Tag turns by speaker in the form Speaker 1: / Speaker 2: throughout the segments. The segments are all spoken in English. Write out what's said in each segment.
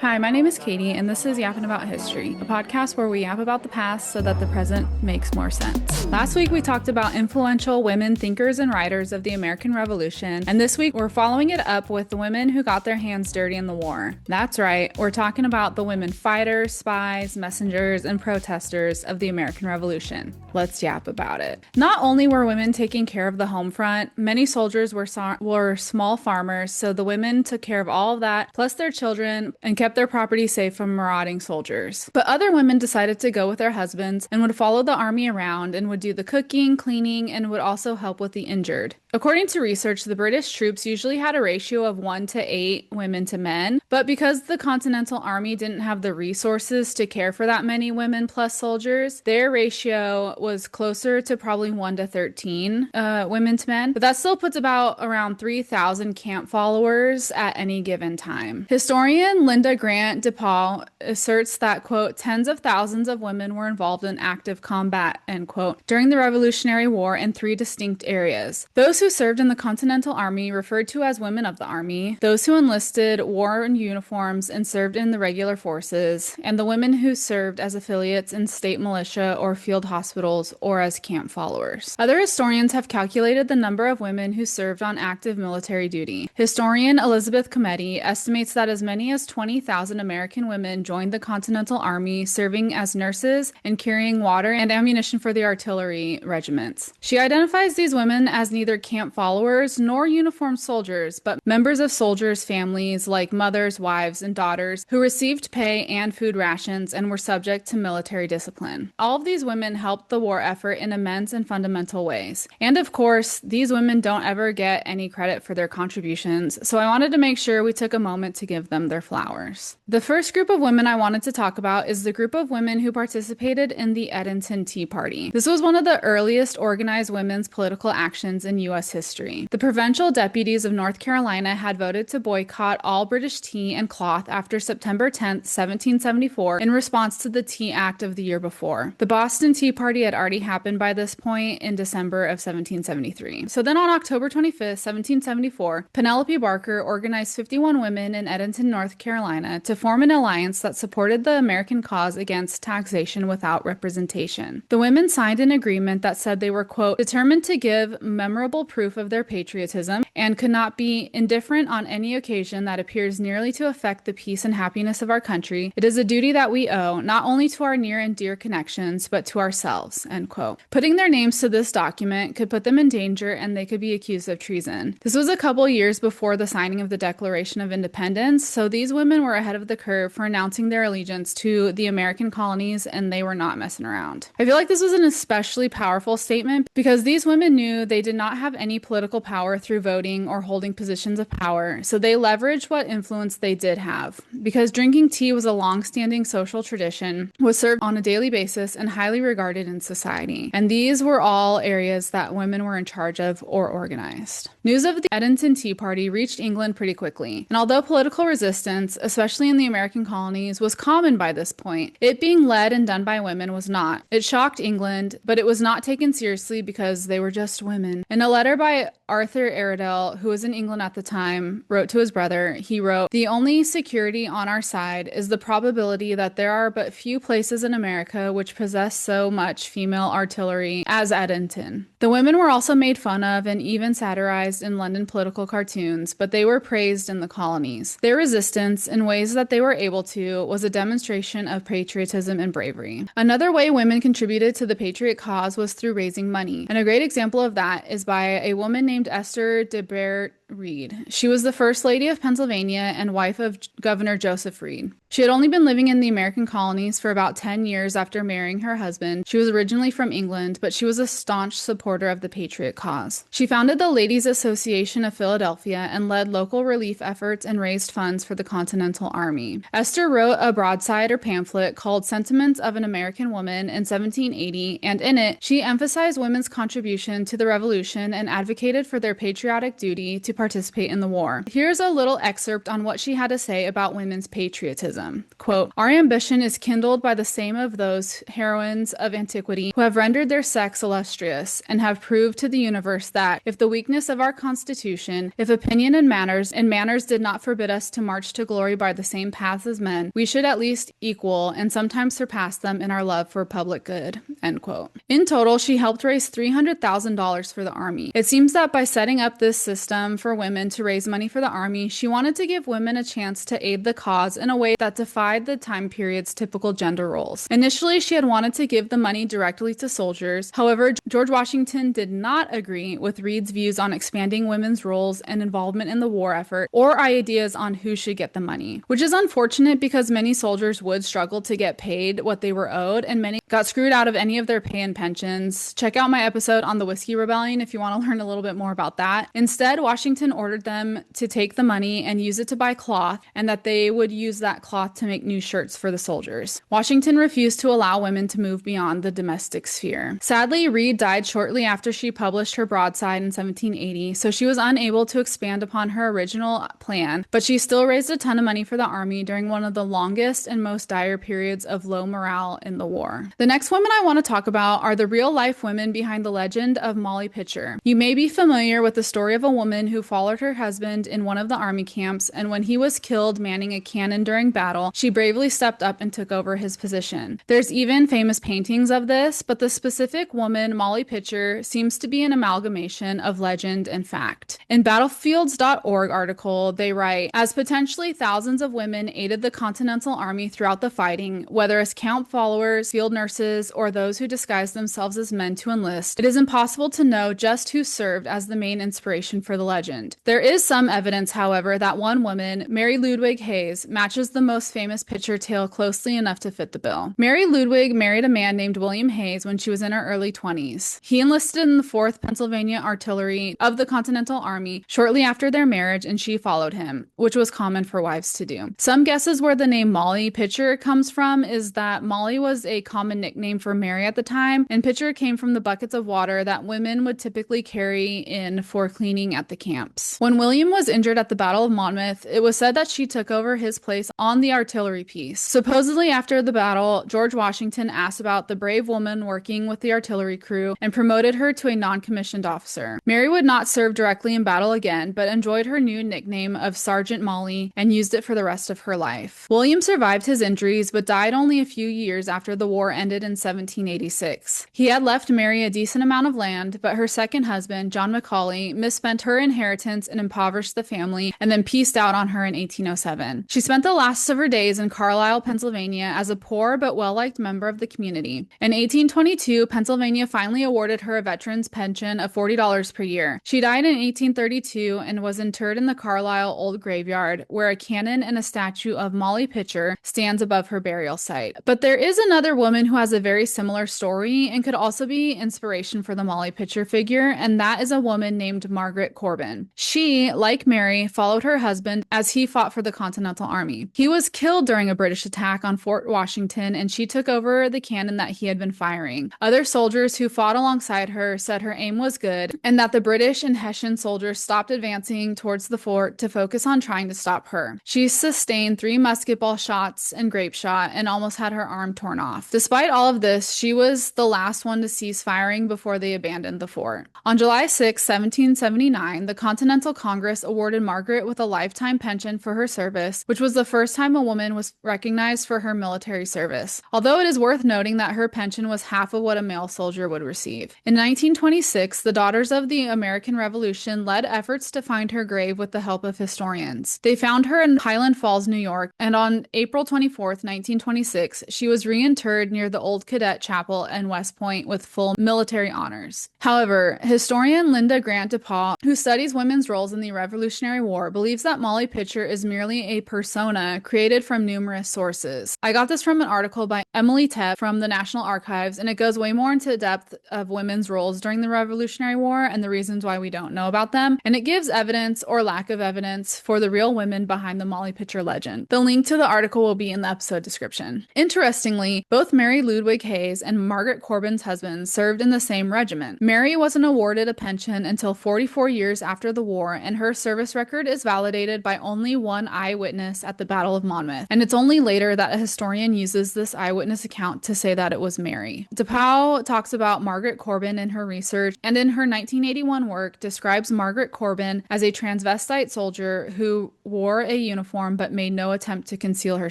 Speaker 1: Hi, my name is Katie, and this is Yapping About History, a podcast where we yap about the past so that the present makes more sense. Last week, we talked about influential women thinkers and writers of the American Revolution, and this week, we're following it up with the women who got their hands dirty in the war. That's right, we're talking about the women fighters, spies, messengers, and protesters of the American Revolution. Let's yap about it. Not only were women taking care of the home front, many soldiers were small farmers, so the women took care of all of that, plus their children, and kept their property safe from marauding soldiers. But other women decided to go with their husbands and would follow the army around and would do the cooking, cleaning, and would also help with the injured. According to research, the British troops usually had a ratio of 1 to 8 women to men, but because the Continental Army didn't have the resources to care for that many women plus soldiers, their ratio was closer to probably 1 to 13 women to men, but that still puts about around 3,000 camp followers at any given time. Historian Linda Grant DePaul asserts that, quote, tens of thousands of women were involved in active combat, end quote, during the Revolutionary War in 3 distinct areas. Those who served in the Continental Army referred to as women of the army, those who enlisted wore in uniforms and served in the regular forces, and the women who served as affiliates in state militia or field hospitals or as camp followers. Other historians have calculated the number of women who served on active military duty. Historian Elizabeth Cometti estimates that as many as 20,000 American women joined the Continental Army, serving as nurses and carrying water and ammunition for the artillery regiments. She identifies these women as neither camp followers nor uniformed soldiers, but members of soldiers' families like mothers, wives, and daughters who received pay and food rations and were subject to military discipline. All of these women helped the war effort in immense and fundamental ways. And of course, these women don't ever get any credit for their contributions, so I wanted to make sure we took a moment to give them their flowers. The first group of women I wanted to talk about is the group of women who participated in the Edmonton Tea Party. This was one of the earliest organized women's political actions in U.S. history. The provincial deputies of North Carolina had voted to boycott all British tea and cloth after September 10, 1774, in response to the Tea Act of the year before. The Boston Tea Party had already happened by this point in December of 1773. So then on October 25th, 1774, Penelope Barker organized 51 women in Edmonton, North Carolina, to form an alliance that supported the American cause against taxation without representation. The women signed an agreement that said they were, quote, determined to give memorable proof of their patriotism and could not be indifferent on any occasion that appears nearly to affect the peace and happiness of our country. It is a duty that we owe, not only to our near and dear connections, but to ourselves, end quote. Putting their names to this document could put them in danger and they could be accused of treason. This was a couple years before the signing of the Declaration of Independence, so these women were ahead of the curve for announcing their allegiance to the American colonies, and they were not messing around. I feel like this was an especially powerful statement because these women knew they did not have any political power through voting or holding positions of power, so they leveraged what influence they did have. Because drinking tea was a long-standing social tradition, was served on a daily basis, and highly regarded in society. And these were all areas that women were in charge of or organized. News of the Edmonton Tea Party reached England pretty quickly, and although political resistance, especially in the American colonies, was common by this point, it being led and done by women was not. It shocked England, but it was not taken seriously because they were just women. In a letter by Arthur Airedale, who was in England at the time, wrote to his brother, he wrote, "The only security on our side is the probability that there are but few places in America which possess so much female artillery as Edmonton." The women were also made fun of and even satirized in London political cartoons, but they were praised in the colonies. Their resistance, in ways that they were able to, was a demonstration of patriotism and bravery. Another way women contributed to the patriot cause was through raising money, and a great example of that is by a woman named Esther de Bert Reed. She was the First Lady of Pennsylvania and wife of Governor Joseph Reed. She had only been living in the American colonies for about 10 years after marrying her husband. She was originally from England, but she was a staunch supporter of the patriot cause. She founded the Ladies Association of Philadelphia and led local relief efforts and raised funds for the Continental Army. Esther wrote a broadside or pamphlet called Sentiments of an American Woman in 1780, and in it, she emphasized women's contribution to the Revolution and advocated for their patriotic duty to participate in the war. Here's a little excerpt on what she had to say about women's patriotism. Quote, "Our ambition is kindled by the same of those heroines of antiquity who have rendered their sex illustrious, and have proved to the universe that, if the weakness of our constitution, if opinion and manners did not forbid us to march to glory by the same paths as men, we should at least equal and sometimes surpass them in our love for public good." End quote. In total, she helped raise $300,000 for the Army. It seems that by setting up this system for women to raise money for the Army, she wanted to give women a chance to aid the cause in a way that defied the time period's typical gender roles. Initially, she had wanted to give the money directly to soldiers. However, George Washington did not agree with Reed's views on expanding women's roles and involvement in the war effort, or ideas on who should get the money, which is unfortunate because many soldiers would struggle to get paid what they were owed, and many got screwed out of any of their pay and pensions. Check out my episode on the Whiskey Rebellion if you want to learn a little bit more about that. Instead, Washington ordered them to take the money and use it to buy cloth, and that they would use that cloth to make new shirts for the soldiers. Washington refused to allow women to move beyond the domestic sphere. Sadly, Reed died shortly after she published her broadside in 1780, so she was unable to expand upon her original plan, but she still raised a ton of money for the Army during one of the longest and most dire periods of low morale in the war. The next women I want to talk about are the real-life women behind the legend of Molly Pitcher. You may be familiar with the story of a woman who followed her husband in one of the Army camps, and when he was killed manning a cannon during battle, she bravely stepped up and took over his position. There's even famous paintings of this, but the specific woman, Molly Pitcher, seems to be an amalgamation of legend and fact. In battlefields.org article, they write, "As potentially thousands of women aided the Continental Army throughout the fighting, whether as camp followers, field nurses, or those who disguised themselves as men to enlist, it is impossible to know just who served as the main inspiration for the legend. There is some evidence, however, that one woman, Mary Ludwig Hayes, matches the most famous Pitcher tale closely enough to fit the bill. Mary Ludwig married a man named William Hayes when she was in her early 20s. He enlisted in the 4th Pennsylvania Artillery of the Continental Army shortly after their marriage, and she followed him, which was common for wives to do. Some guesses where the name Molly Pitcher comes from is that Molly was a common nickname for Mary at the time, and Pitcher came from the buckets of water that women would typically carry in for cleaning at the camps. When William was injured at the Battle of Monmouth, it was said that she took over his place on the artillery piece. Supposedly after the battle, George Washington asked about the brave woman working with the artillery crew and promoted her to a non-commissioned officer. Mary would not serve directly in battle again, but enjoyed her new nickname of Sergeant Molly and used it for the rest of her life. William survived his injuries, but died only a few years after the war ended in 1786. He had left Mary a decent amount of land, but her second husband, John Macaulay, misspent her inheritance and impoverished the family, and then pieced out on her in 1807. She spent the last of her days in Carlisle, Pennsylvania, as a poor but well-liked member of the community. In 1822, Pennsylvania finally awarded her a veteran's pension of $40 per year. She died in 1832 and was interred in the Carlisle Old Graveyard, where a cannon and a statue of Molly Pitcher stands above her burial site. But there is another woman who has a very similar story and could also be inspiration for the Molly Pitcher figure, and that is a woman named Margaret Corbin. She, like Mary, followed her husband as he fought for the Continental Army. He was killed during a British attack on Fort Washington, and she took over the cannon that he had been firing. Other soldiers who fought alongside her said her aim was good, and that the British and Hessian soldiers stopped advancing towards the fort to focus on trying to stop her. She sustained 3 musket ball shots and grape shot and almost had her arm torn off. Despite all of this, she was the last one to cease firing before they abandoned the fort. On July 6, 1779, the Continental Congress awarded Margaret with a lifetime pension for her service, which was the first time a woman was recognized for her military service, although it is worth noting that her pension was half of what a male soldier would receive. In 1926, the Daughters of the American Revolution led efforts to find her grave with the help of historians. They found her in Highland Falls, New York, and on April 24, 1926, she was reinterred near the Old Cadet Chapel in West Point with full military honors. However, historian Linda Grant DePaul, who studies women's roles in the Revolutionary War, believes that Molly Pitcher is merely a persona created from numerous sources. I got this from an article by Emily Tepp from the National Archives, and it goes way more into depth of women's roles during the Revolutionary War and the reasons why we don't know about them, and it gives evidence or lack of evidence for the real women behind the Molly Pitcher legend. The link to the article will be in the episode description. Interestingly, both Mary Ludwig Hayes and Margaret Corbin's husband served in the same regiment. Mary wasn't awarded a pension until 44 years after after the war, and her service record is validated by only one eyewitness at the Battle of Monmouth. And it's only later that a historian uses this eyewitness account to say that it was Mary. DePau talks about Margaret Corbin in her research, and in her 1981 work describes Margaret Corbin as a transvestite soldier who wore a uniform but made no attempt to conceal her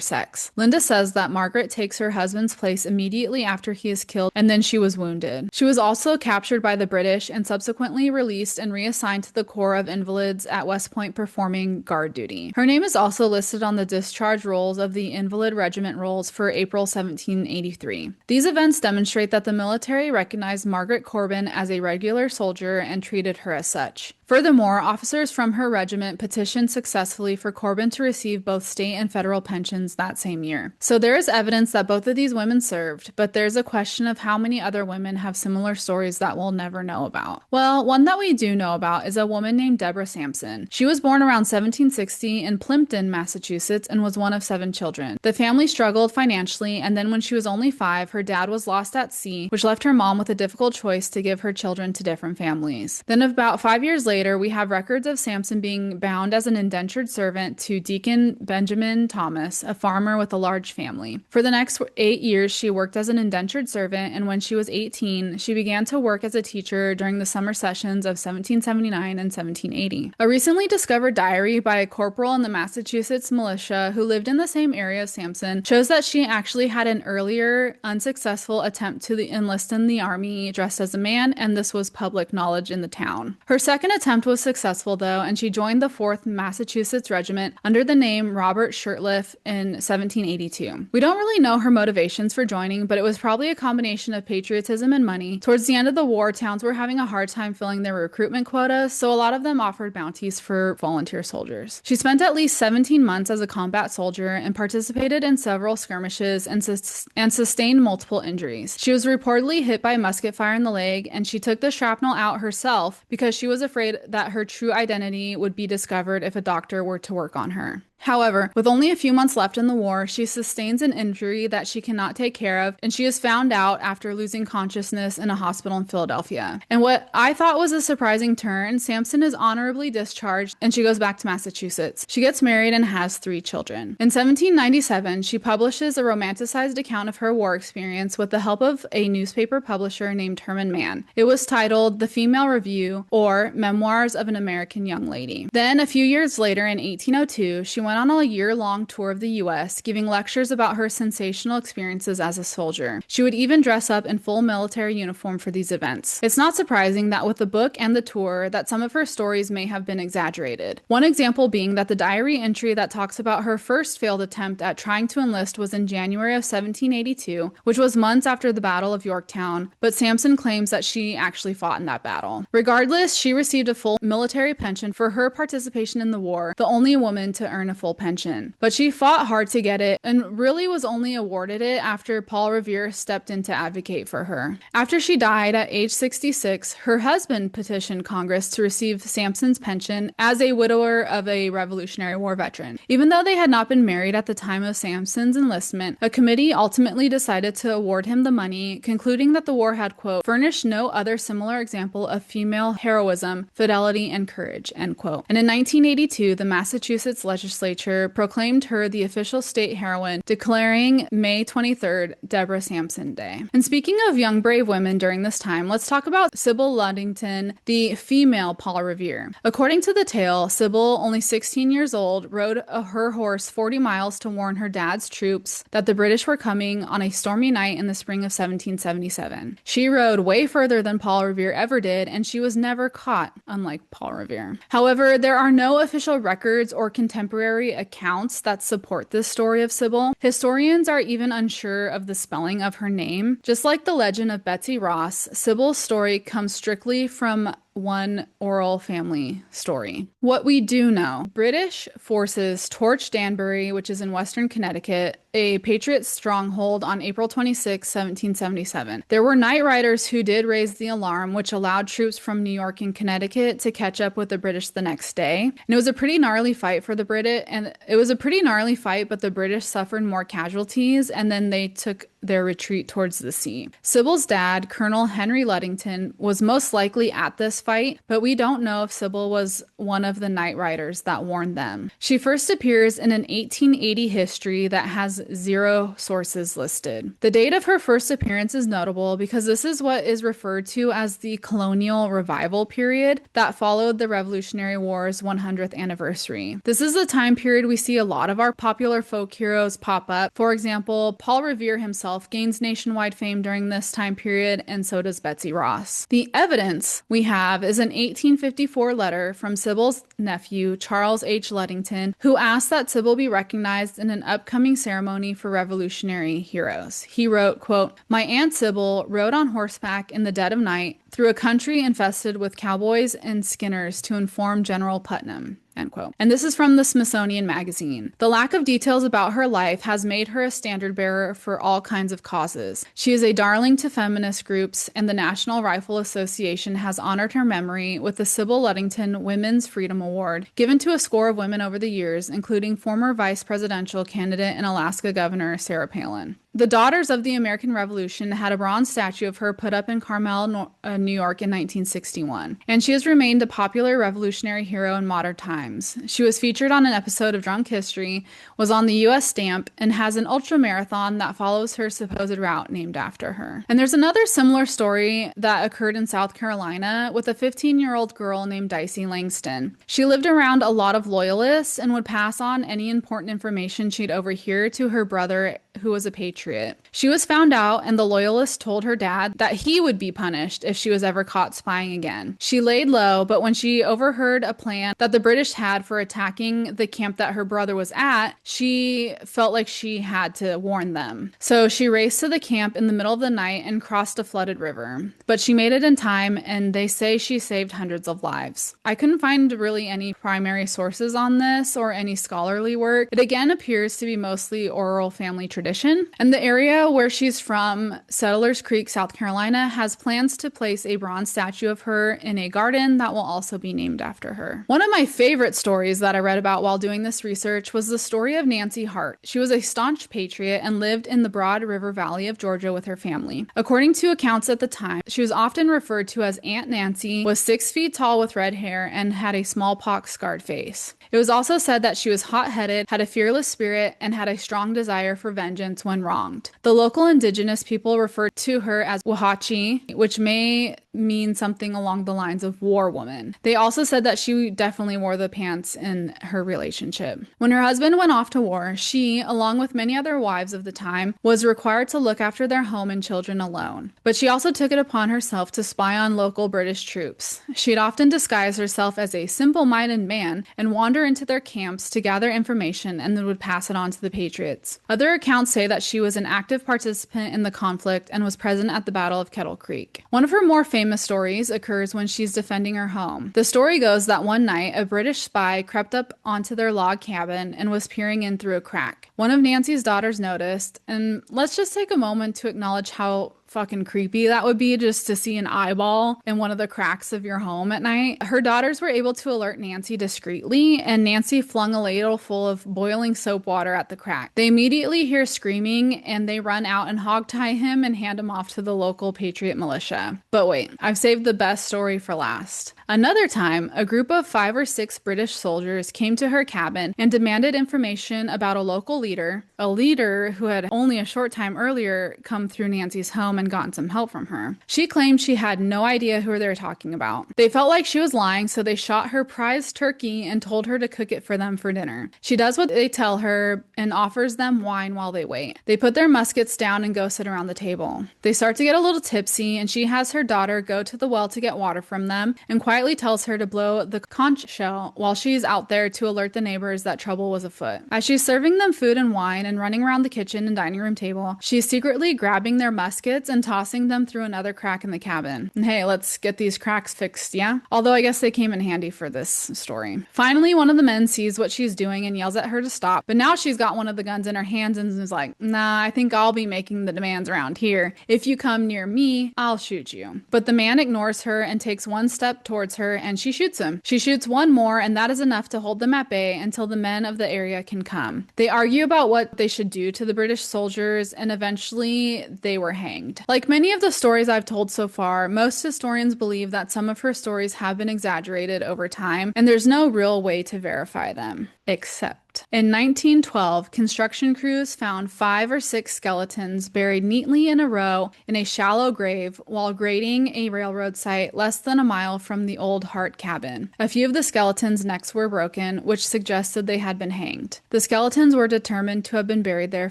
Speaker 1: sex. Linda says that Margaret takes her husband's place immediately after he is killed, and then she was wounded. She was also captured by the British and subsequently released and reassigned to the Corps of Invalids at West Point performing guard duty. Her name is also listed on the discharge rolls of the Invalid Regiment rolls for April 1783. These events demonstrate that the military recognized Margaret Corbin as a regular soldier and treated her as such. Furthermore, officers from her regiment petitioned successfully for Corbin to receive both state and federal pensions that same year. So there is evidence that both of these women served, but there's a question of how many other women have similar stories that we'll never know about. Well, one that we do know about is a woman named Deborah Sampson. She was born around 1760 in Plimpton, Massachusetts, and was one of 7 children. The family struggled financially, and then when she was only 5, her dad was lost at sea, which left her mom with a difficult choice to give her children to different families. Then about 5 years later, we have records of Sampson being bound as an indentured servant to Deacon Benjamin Thomas, a farmer with a large family. For the next 8 years, she worked as an indentured servant, and when she was 18, she began to work as a teacher during the summer sessions of 1779 and 1780. A recently discovered diary by a corporal in the Massachusetts militia who lived in the same area as Sampson shows that she actually had an earlier unsuccessful attempt to enlist in the army dressed as a man, and this was public knowledge in the town. Her second attempt was successful though, and she joined the 4th Massachusetts Regiment under the name Robert Shirtliff in 1782. We don't really know her motivations for joining, but it was probably a combination of patriotism and money. Towards the end of the war, towns were having a hard time filling their recruitment quotas, so a lot of them offered bounties for volunteer soldiers. She spent at least 17 months as a combat soldier and participated in several skirmishes and sustained multiple injuries. She was reportedly hit by musket fire in the leg, and she took the shrapnel out herself because she was afraid that her true identity would be discovered if a doctor were to work on her. However, with only a few months left in the war, she sustains an injury that she cannot take care of, and she is found out after losing consciousness in a hospital in Philadelphia. And what I thought was a surprising turn, Sampson is honorably discharged, and she goes back to Massachusetts. She gets married and has 3 children. In 1797, she publishes a romanticized account of her war experience with the help of a newspaper publisher named Herman Mann. It was titled The Female Review, or Memoirs of an American Young Lady. Then, a few years later, in 1802, she went on a year-long tour of the U.S., giving lectures about her sensational experiences as a soldier. She would even dress up in full military uniform for these events. It's not surprising that with the book and the tour, that some of her stories may have been exaggerated. One example being that the diary entry that talks about her first failed attempt at trying to enlist was in January of 1782, which was months after the Battle of Yorktown, but Sampson claims that she actually fought in that battle. Regardless, she received a full military pension for her participation in the war, the only woman to earn a full pension. But she fought hard to get it and really was only awarded it after Paul Revere stepped in to advocate for her. After she died at age 66, her husband petitioned Congress to receive Sampson's pension as a widower of a Revolutionary War veteran. Even though they had not been married at the time of Sampson's enlistment, a committee ultimately decided to award him the money, concluding that the war had, quote, furnished no other similar example of female heroism, fidelity, and courage, end quote. And in 1982, the Massachusetts legislature proclaimed her the official state heroine, declaring May 23rd Deborah Sampson Day. And speaking of young brave women during this time, let's talk about Sybil Ludington, the female Paul Revere. According to the tale, Sybil, only 16 years old, rode her horse 40 miles to warn her dad's troops that the British were coming on a stormy night in the spring of 1777. She rode way further than Paul Revere ever did, and she was never caught, unlike Paul Revere. However, there are no official records or contemporary accounts that support this story of Sybil. Historians are even unsure of the spelling of her name. Just like the legend of Betsy Ross, Sybil's story comes strictly from one oral family story. What we do know, British forces torched Danbury, which is in western Connecticut, a Patriot stronghold, on April 26, 1777. There were night riders who did raise the alarm, which allowed troops from New York and Connecticut to catch up with the British the next day. And it was a pretty gnarly fight for the British, but the British suffered more casualties, and then they took their retreat towards the sea. Sybil's dad, Colonel Henry Ludington, was most likely at this fight, but we don't know if Sybil was one of the night riders that warned them. She first appears in an 1880 history that has 0 sources listed. The date of her first appearance is notable because this is what is referred to as the colonial revival period that followed the Revolutionary War's 100th anniversary. This is the time period we see a lot of our popular folk heroes pop up. For example, Paul Revere himself gains nationwide fame during this time period, and so does Betsy Ross. The evidence we have is an 1854 letter from Sybil's nephew, Charles H. Ludington, who asked that Sybil be recognized in an upcoming ceremony for Revolutionary heroes. He wrote, quote, "My Aunt Sybil rode on horseback in the dead of night through a country infested with cowboys and skinners to inform General Putnam." End quote. And this is from the Smithsonian Magazine. The lack of details about her life has made her a standard bearer for all kinds of causes. She is a darling to feminist groups, and the National Rifle Association has honored her memory with the Sybil Ludington Women's Freedom Award, given to a score of women over the years, including former vice presidential candidate and Alaska Governor Sarah Palin. The Daughters of the American Revolution had a bronze statue of her put up in Carmel, New York in 1961, and she has remained a popular revolutionary hero in modern times. She was featured on an episode of Drunk History, was on the U.S. stamp, and has an ultra marathon that follows her supposed route named after her. And there's another similar story that occurred in South Carolina with a 15-year-old girl named Dicey Langston. She lived around a lot of loyalists and would pass on any important information she'd overhear to her brother, who was a patriot. She was found out, and the loyalists told her dad that he would be punished if she was ever caught spying again. She laid low, but when she overheard a plan that the British had for attacking the camp that her brother was at, she felt like she had to warn them. So she raced to the camp in the middle of the night and crossed a flooded river. But she made it in time, and they say she saved hundreds of lives. I couldn't find really any primary sources on this or any scholarly work. It again appears to be mostly oral family tradition, and the area where she's from, Settlers Creek, South Carolina, has plans to place a bronze statue of her in a garden that will also be named after her. One of my favorite stories that I read about while doing this research was the story of Nancy Hart. She was a staunch patriot and lived in the Broad River Valley of Georgia with her family. According to accounts at the time, she was often referred to as Aunt Nancy, was 6 feet tall with red hair, and had a smallpox-scarred face. It was also said that she was hot-headed, had a fearless spirit, and had a strong desire for vengeance when wronged. The local indigenous people referred to her as Wahachi, which may mean something along the lines of war woman. They also said that she definitely wore the pants in her relationship. When her husband went off to war, she, along with many other wives of the time, was required to look after their home and children alone. But she also took it upon herself to spy on local British troops. She'd often disguise herself as a simple-minded man and wander into their camps to gather information and then would pass it on to the Patriots. Other accounts say that she was an active participant in the conflict and was present at the Battle of Kettle Creek. One of her more famous stories occurs when she's defending her home. The story goes that one night, a British spy crept up onto their log cabin and was peering in through a crack. One of Nancy's daughters noticed, and let's just take a moment to acknowledge how fucking creepy that would be, just to see an eyeball in one of the cracks of your home at night. Her daughters were able to alert Nancy discreetly, and Nancy flung a ladle full of boiling soap water at the crack. They immediately hear screaming, and they run out and hogtie him and hand him off to the local Patriot militia. But wait, I've saved the best story for last. Another time, a group of 5 or 6 British soldiers came to her cabin and demanded information about a local leader, a leader who had only a short time earlier come through Nancy's home and gotten some help from her. She claimed she had no idea who they were talking about. They felt like she was lying, so they shot her prized turkey and told her to cook it for them for dinner. She does what they tell her and offers them wine while they wait. They put their muskets down and go sit around the table. They start to get a little tipsy, and she has her daughter go to the well to get water from them and quietly tells her to blow the conch shell while she's out there to alert the neighbors that trouble was afoot. As she's serving them food and wine and running around the kitchen and dining room table, she's secretly grabbing their muskets and tossing them through another crack in the cabin. And hey, let's get these cracks fixed, yeah? Although I guess they came in handy for this story. Finally, one of the men sees what she's doing and yells at her to stop, but now she's got one of the guns in her hands and is like, nah, I think I'll be making the demands around here. If you come near me, I'll shoot you. But the man ignores her and takes one step towards her and she shoots him. She shoots one more and that is enough to hold them at bay until the men of the area can come. They argue about what they should do to the British soldiers and eventually they were hanged. Like many of the stories I've told so far, most historians believe that some of her stories have been exaggerated over time and there's no real way to verify them. Except in 1912, construction crews found 5 or 6 skeletons buried neatly in a row in a shallow grave while grading a railroad site less than a mile from the old Hart cabin. A few of the skeletons' necks were broken, which suggested they had been hanged. The skeletons were determined to have been buried there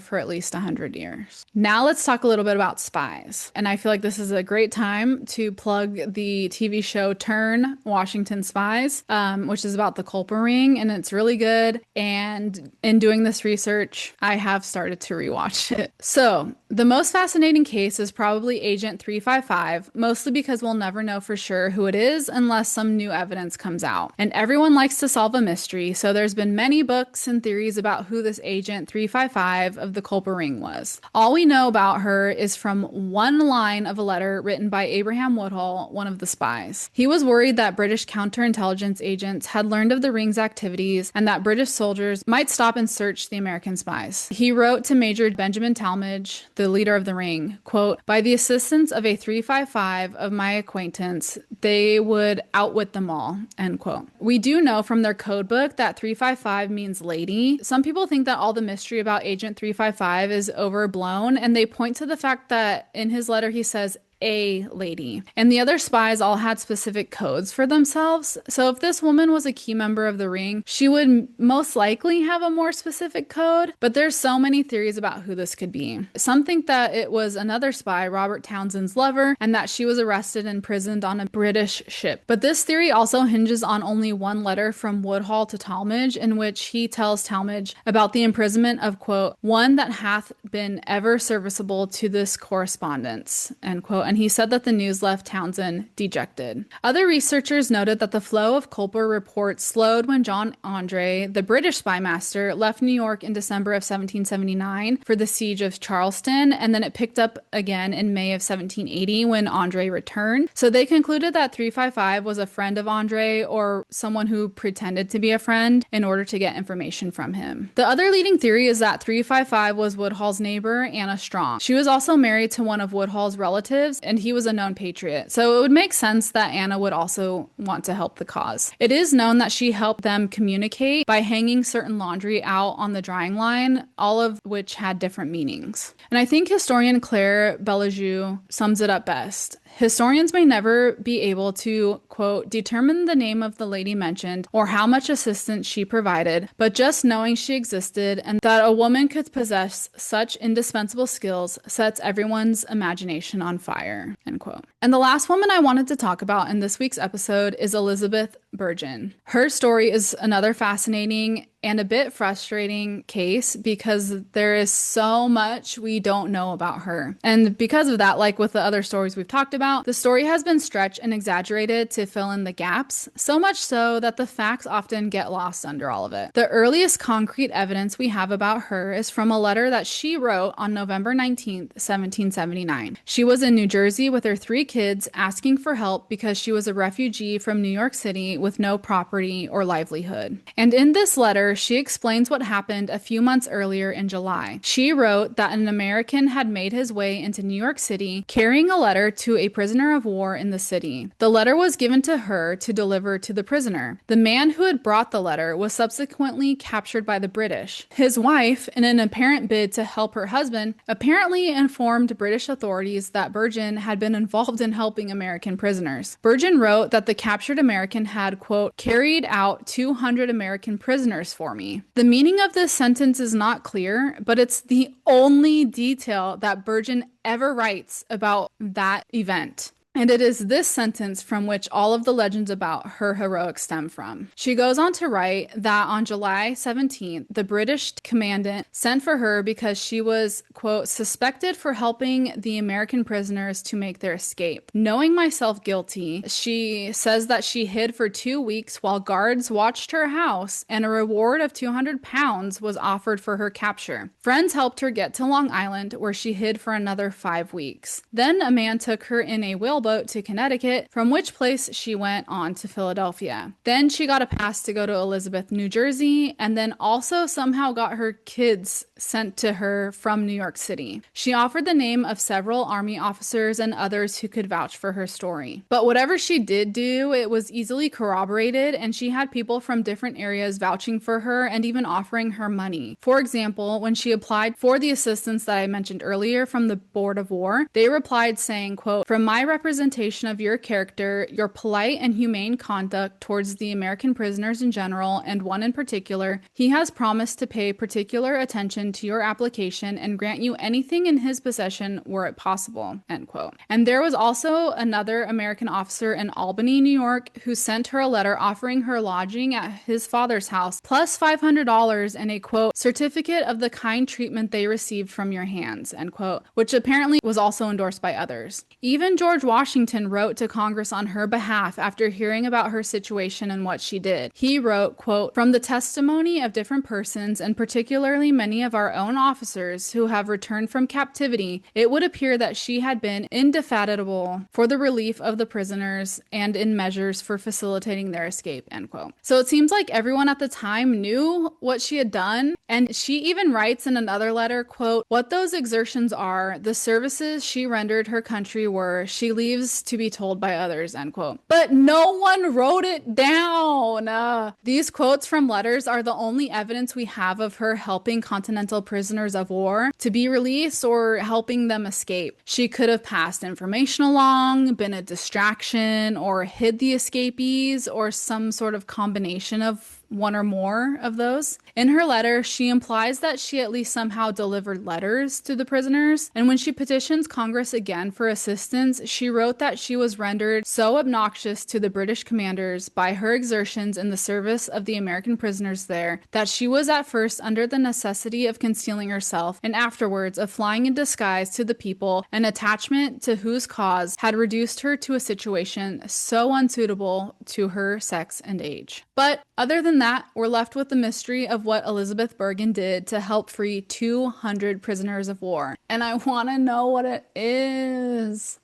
Speaker 1: for at least 100 years. Now let's talk a little bit about Spies. And I feel like this is a great time to plug the TV show Turn, Washington Spies, which is about the Culper Ring, and it's really good. And in doing this research, I have started to rewatch it. So the most fascinating case is probably Agent 355, mostly because we'll never know for sure who it is unless some new evidence comes out. And everyone likes to solve a mystery, so there's been many books and theories about who this Agent 355 of the Culper Ring was. All we know about her is from one line of a letter written by Abraham Woodhull, one of the spies. He was worried that British counterintelligence agents had learned of the ring's activities and that British soldiers might stop and search the American spies. He wrote to Major Benjamin Talmadge, the leader of the ring, quote, "By the assistance of a 355 of my acquaintance, they would outwit them all," end quote. We do know from their code book that 355 means lady. Some people think that all the mystery about Agent 355 is overblown, and they point to the fact that in his letter he says a lady. And the other spies all had specific codes for themselves. So if this woman was a key member of the ring, she would most likely have a more specific code. But there's so many theories about who this could be. Some think that it was another spy, Robert Townsend's lover, and that she was arrested and imprisoned on a British ship. But this theory also hinges on only one letter from Woodhull to Talmadge, in which he tells Talmadge about the imprisonment of, quote, "one that hath been ever serviceable to this correspondence," end quote. And he said that the news left Townsend dejected. Other researchers noted that the flow of Culper reports slowed when John Andre, the British spy master, left New York in December of 1779 for the siege of Charleston, and then it picked up again in May of 1780 when Andre returned. So they concluded that 355 was a friend of Andre or someone who pretended to be a friend in order to get information from him. The other leading theory is that 355 was Woodhull's neighbor, Anna Strong. She was also married to one of Woodhull's relatives, and he was a known patriot. So it would make sense that Anna would also want to help the cause. It is known that she helped them communicate by hanging certain laundry out on the drying line, all of which had different meanings. And I think historian Claire Bellajou sums it up best. Historians may never be able to, quote, "determine the name of the lady mentioned or how much assistance she provided, but just knowing she existed and that a woman could possess such indispensable skills sets everyone's imagination on fire," end quote. And the last woman I wanted to talk about in this week's episode is Elizabeth Burgin. Her story is another fascinating and a bit frustrating case because there is so much we don't know about her. And because of that, like with the other stories we've talked about, the story has been stretched and exaggerated to fill in the gaps, so much so that the facts often get lost under all of it. The earliest concrete evidence we have about her is from a letter that she wrote on November 19th, 1779. She was in New Jersey with her 3 kids asking for help because she was a refugee from New York City with no property or livelihood. And in this letter, she explains what happened a few months earlier in July. She wrote that an American had made his way into New York City carrying a letter to a prisoner of war in the city. The letter was given to her to deliver to the prisoner. The man who had brought the letter was subsequently captured by the British. His wife, in an apparent bid to help her husband, apparently informed British authorities that Burgin had been involved in helping American prisoners. Burgin wrote that the captured American had, quote, "carried out 200 American prisoners for me." The meaning of this sentence is not clear, but it's the only detail that Burgin ever writes about that event. And it is this sentence from which all of the legends about her heroics stem from. She goes on to write that on July 17th, the British commandant sent for her because she was, quote, suspected for helping the American prisoners to make their escape. Knowing myself guilty, she says that she hid for 2 weeks while guards watched her house, and a reward of 200 pounds was offered for her capture. Friends helped her get to Long Island, where she hid for another 5 weeks. Then a man took her in a whaleboat to Connecticut, from which place she went on to Philadelphia. Then she got a pass to go to Elizabeth, New Jersey, and then also somehow got her kids sent to her from New York City. She offered the name of several army officers and others who could vouch for her story. But whatever she did do, it was easily corroborated, and she had people from different areas vouching for her and even offering her money. For example, when she applied for the assistance that I mentioned earlier from the Board of War, they replied saying, quote, "From my representation of your character, your polite and humane conduct towards the American prisoners in general, and one in particular, he has promised to pay particular attention to your application and grant you anything in his possession were it possible," end quote. And there was also another American officer in Albany, New York, who sent her a letter offering her lodging at his father's house, plus $500 and a, quote, certificate of the kind treatment they received from your hands, end quote, which apparently was also endorsed by others. Even George Washington wrote to Congress on her behalf after hearing about her situation and what she did. He wrote, quote, "From the testimony of different persons, and particularly many of our own officers who have returned from captivity, it would appear that she had been indefatigable for the relief of the prisoners and in measures for facilitating their escape," end quote. So it seems like everyone at the time knew what she had done, and she even writes in another letter, quote, "What those exertions are, the services she rendered her country were, she leaves to be told by others," end quote. But no one wrote it down. These quotes from letters are the only evidence we have of her helping continental prisoners of war to be released or helping them escape. She could have passed information along, been a distraction, or hid the escapees, or some sort of combination of one or more of those. In her letter, she implies that she at least somehow delivered letters to the prisoners, and when she petitions Congress again for assistance, she wrote that she was rendered so obnoxious to the British commanders by her exertions in the service of the American prisoners there that she was at first under the necessity of concealing herself, and afterwards of flying in disguise to the people, an attachment to whose cause had reduced her to a situation so unsuitable to her sex and age. But other than that, we're left with the mystery of what Elizabeth Bergen did to help free 200 prisoners of war. And I want to know what it is.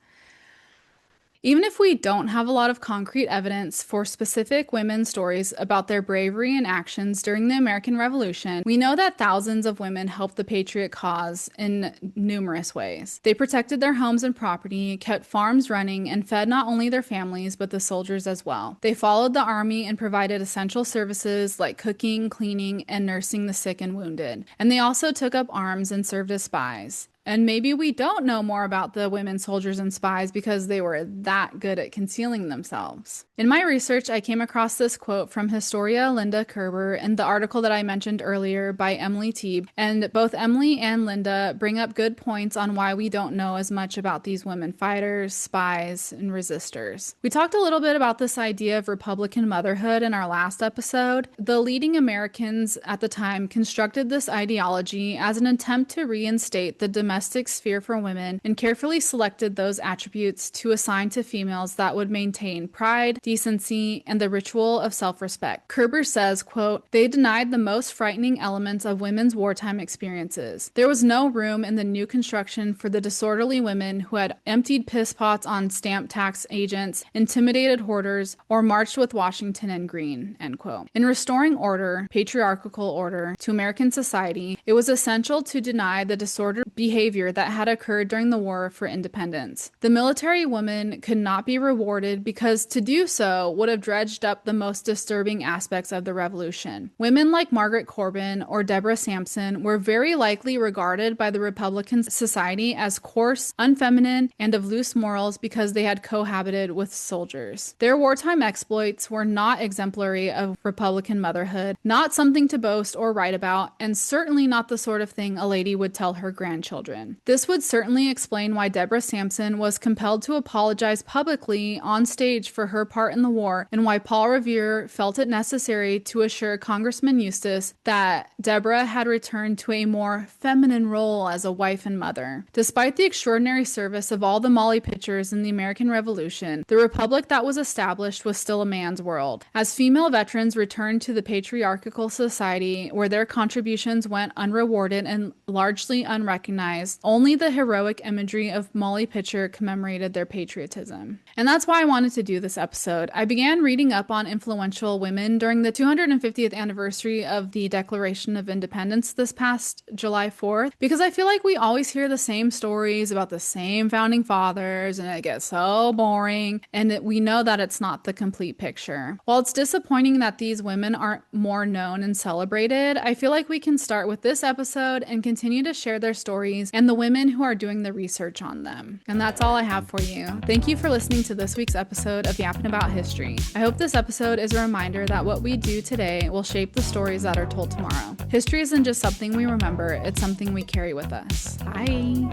Speaker 1: Even if we don't have a lot of concrete evidence for specific women's stories about their bravery and actions during the American Revolution, we know that thousands of women helped the Patriot cause in numerous ways. They protected their homes and property, kept farms running, and fed not only their families, but the soldiers as well. They followed the army and provided essential services like cooking, cleaning, and nursing the sick and wounded. And they also took up arms and served as spies. And maybe we don't know more about the women soldiers and spies because they were that good at concealing themselves. In my research, I came across this quote from Historia Linda Kerber in the article that I mentioned earlier by Emily Teeb, and both Emily and Linda bring up good points on why we don't know as much about these women fighters, spies, and resistors. We talked a little bit about this idea of Republican motherhood in our last episode. The leading Americans at the time constructed this ideology as an attempt to reinstate the domestic sphere for women and carefully selected those attributes to assign to females that would maintain pride, decency, and the ritual of self-respect. Kerber says, quote, "They denied the most frightening elements of women's wartime experiences. There was no room in the new construction for the disorderly women who had emptied piss pots on stamp tax agents, intimidated hoarders, or marched with Washington and Greene," end quote. In restoring order, patriarchal order, to American society, it was essential to deny the disordered behavior that had occurred during the War for Independence. The military woman could not be rewarded because to do so would have dredged up the most disturbing aspects of the revolution. Women like Margaret Corbin or Deborah Sampson were very likely regarded by the Republican society as coarse, unfeminine, and of loose morals because they had cohabited with soldiers. Their wartime exploits were not exemplary of Republican motherhood, not something to boast or write about, and certainly not the sort of thing a lady would tell her grandchildren. children. This would certainly explain why Deborah Sampson was compelled to apologize publicly on stage for her part in the war, and why Paul Revere felt it necessary to assure Congressman Eustis that Deborah had returned to a more feminine role as a wife and mother. Despite the extraordinary service of all the Molly Pitchers in the American Revolution, the republic that was established was still a man's world. As female veterans returned to the patriarchal society where their contributions went unrewarded and largely unrecognized, only the heroic imagery of Molly Pitcher commemorated their patriotism. And that's why I wanted to do this episode. I began reading up on influential women during the 250th anniversary of the Declaration of Independence this past July 4th, because I feel like we always hear the same stories about the same founding fathers, and it gets so boring, and we know that it's not the complete picture. While it's disappointing that these women aren't more known and celebrated, I feel like we can start with this episode and continue to share their stories and the women who are doing the research on them. And that's all I have for you. Thank you for listening to this week's episode of Yappin' About History. I hope this episode is a reminder that what we do today will shape the stories that are told tomorrow. History isn't just something we remember, it's something we carry with us. Bye.